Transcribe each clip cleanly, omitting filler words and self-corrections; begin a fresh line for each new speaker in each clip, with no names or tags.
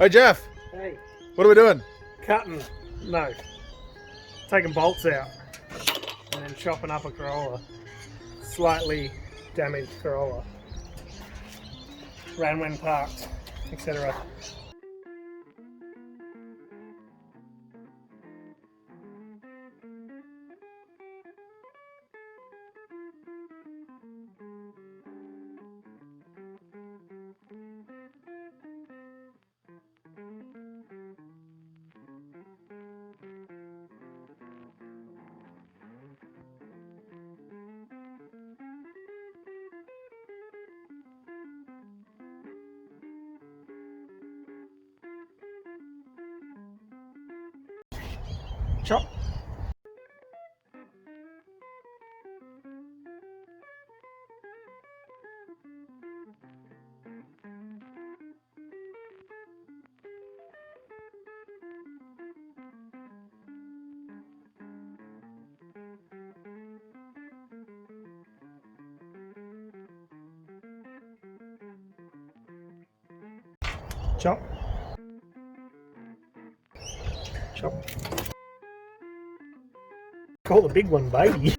Hey Jeff,
Hey,
what are we doing?
cutting, no, taking bolts out and then chopping up a Corolla. Slightly damaged Corolla. Ran when parked, etc. Chop. Chop. Chop. Call the big one, baby.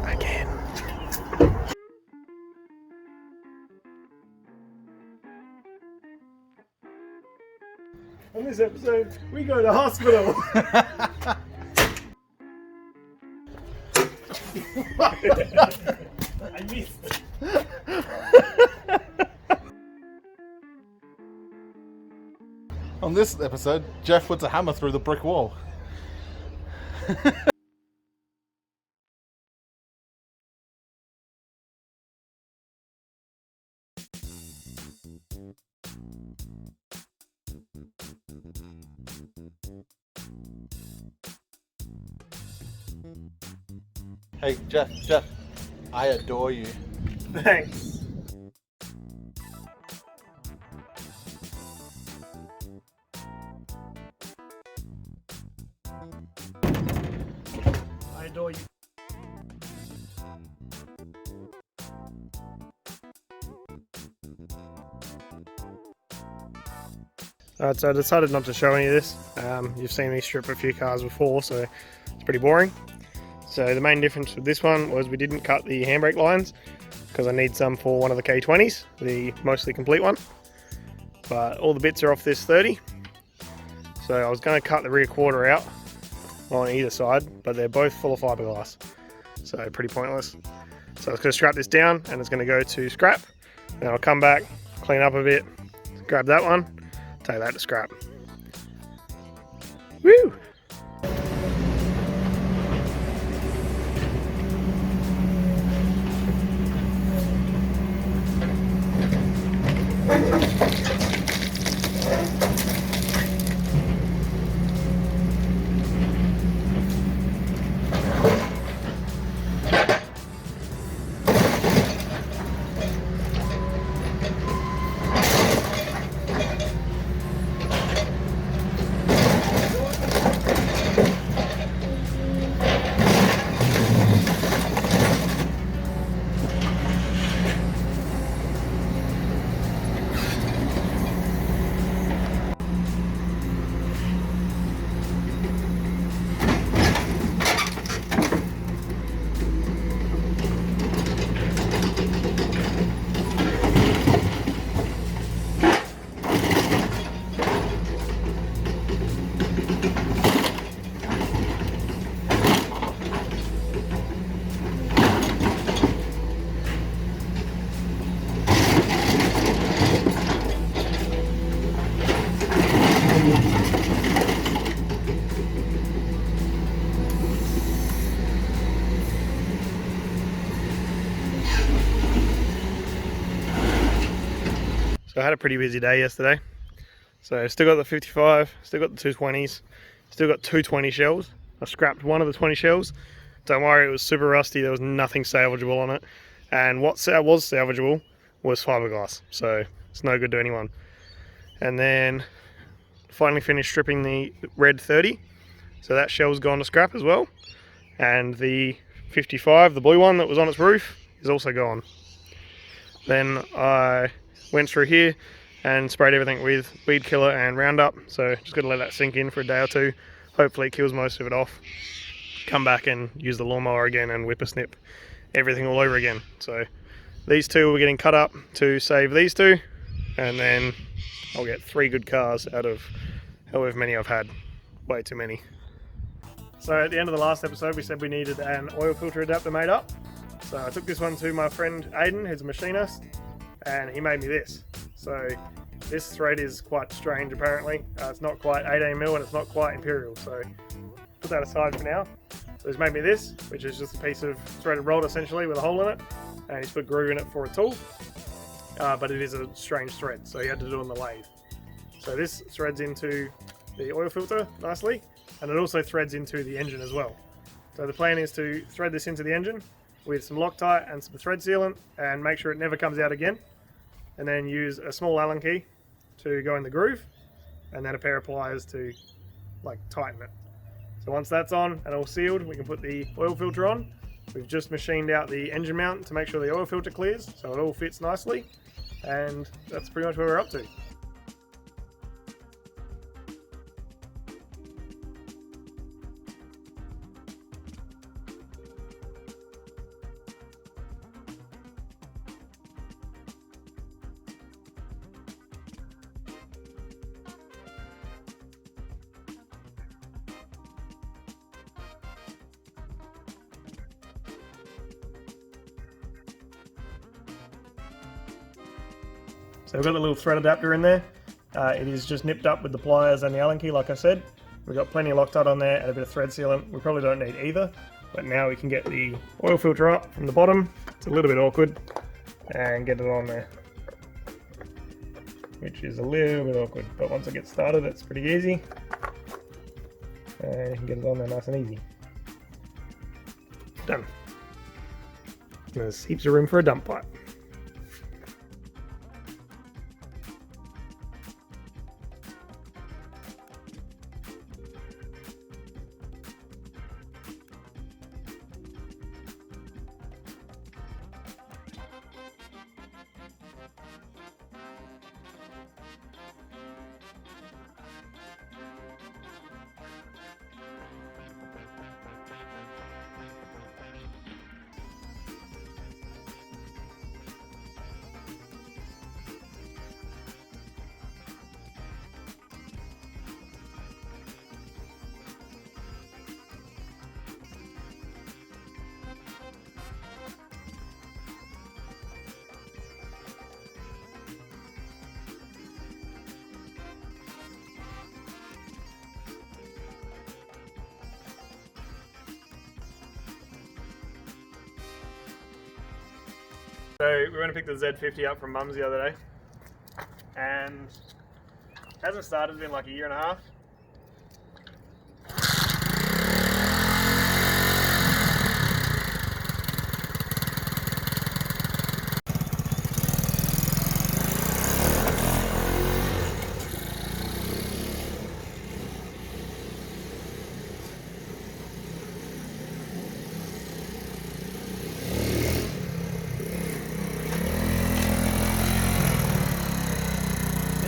Again. On this episode, we go to hospital. I missed.
On this episode, Jeff puts a hammer through the brick wall. Hey Jeff, I adore you.
Thanks. I adore you. Alright, so I decided not to show any of this. You've seen me strip a few cars before, so it's pretty boring. So the main difference with this one was we didn't cut the handbrake lines because I need some for one of the K20s, the mostly complete one. But all the bits are off this 30. So I was going to cut the rear quarter out on either side, but they're both full of fiberglass. So pretty pointless. So I was going to strap this down and it's going to go to scrap. Then I'll come back, clean up a bit, grab that one, take that to scrap. Woo! So I had a pretty busy day yesterday. So still got the 55, still got the 220s, still got 220 shells. I scrapped one of the 20 shells. Don't worry, it was super rusty, there was nothing salvageable on it. And what was salvageable was fiberglass, so it's no good to anyone. And then finally finished stripping the red 30. So that shell's gone to scrap as well. and the 55, the blue one that was on its roof, is also gone. Then I went through here and sprayed everything with weed killer and Roundup, so just got to let that sink in for a day or two. Hopefully it kills most of it off. Come back and use the lawnmower again and whippersnip everything all over again. So these two we're getting cut up to save these two, and then I'll get 3 good cars out of however many I've had. Way too many. So at the end of the last episode we said we needed an oil filter adapter made up. So I took this one to my friend Aiden, who's a machinist, and he made me this. So this thread is quite strange apparently. It's not quite 18mm and it's not quite imperial, so put that aside for now. So he's made me this, which is just a piece of threaded rod essentially with a hole in it, and he's put a groove in it for a tool, but it is a strange thread, so he had to do it on the lathe. So this threads into the oil filter nicely, and it also threads into the engine as well. So the plan is to thread this into the engine with some Loctite and some thread sealant and make sure it never comes out again, and then use a small Allen key to go in the groove, and then a pair of pliers to tighten it. So once that's on and all sealed, we can put the oil filter on. We've just machined out the engine mount to make sure the oil filter clears, so it all fits nicely, and that's pretty much where we're up to. So we've got the little thread adapter in there. It is just nipped up with the pliers and the Allen key, like I said. We've got plenty of Loctite on there and a bit of thread sealant. We probably don't need either, but now we can get the oil filter up from the bottom. It's a little bit awkward, and get it on there, which is a little bit awkward, but once it gets started it's pretty easy, and you can get it on there nice and easy. Done. There's heaps of room for a dump pipe. So we went to pick the Z50 up from Mum's the other day, and it hasn't started in like a year and a half.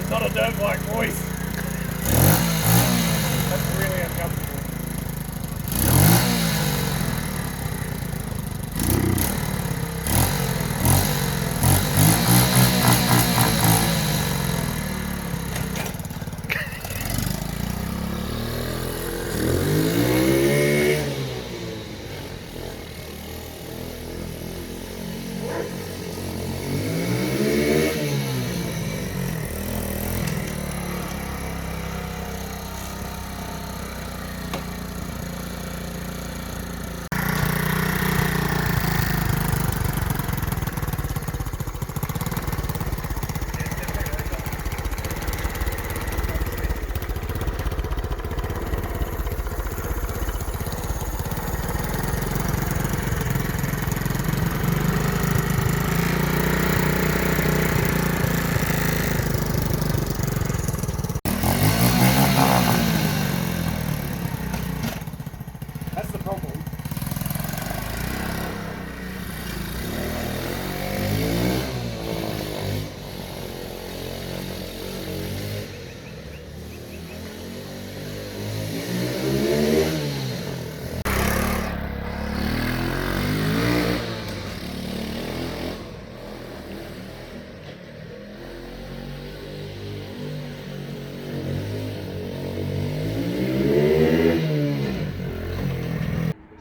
Not a dirt bike voice. That's really uncomfortable.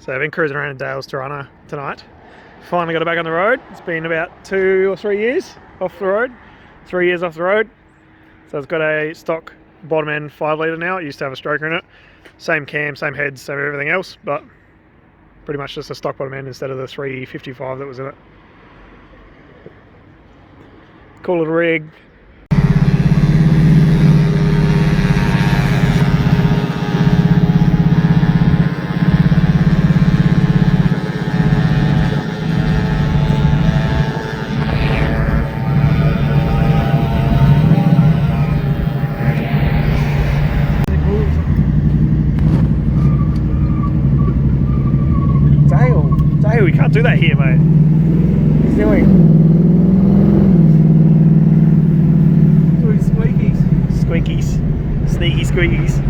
So I've been cruising around in Dale's Torana tonight. Finally got it back on the road. It's been about 2 or 3 years off the road. 3 years off the road. So it's got a stock bottom end 5 litre now. It used to have a stroker in it. Same cam, same heads, same everything else, but pretty much just a stock bottom end instead of the 355 that was in it. Cool little rig. Dale, we can't do that here, mate. What are you doing?
Doing squeakies.
Squeakies. Sneaky squeakies.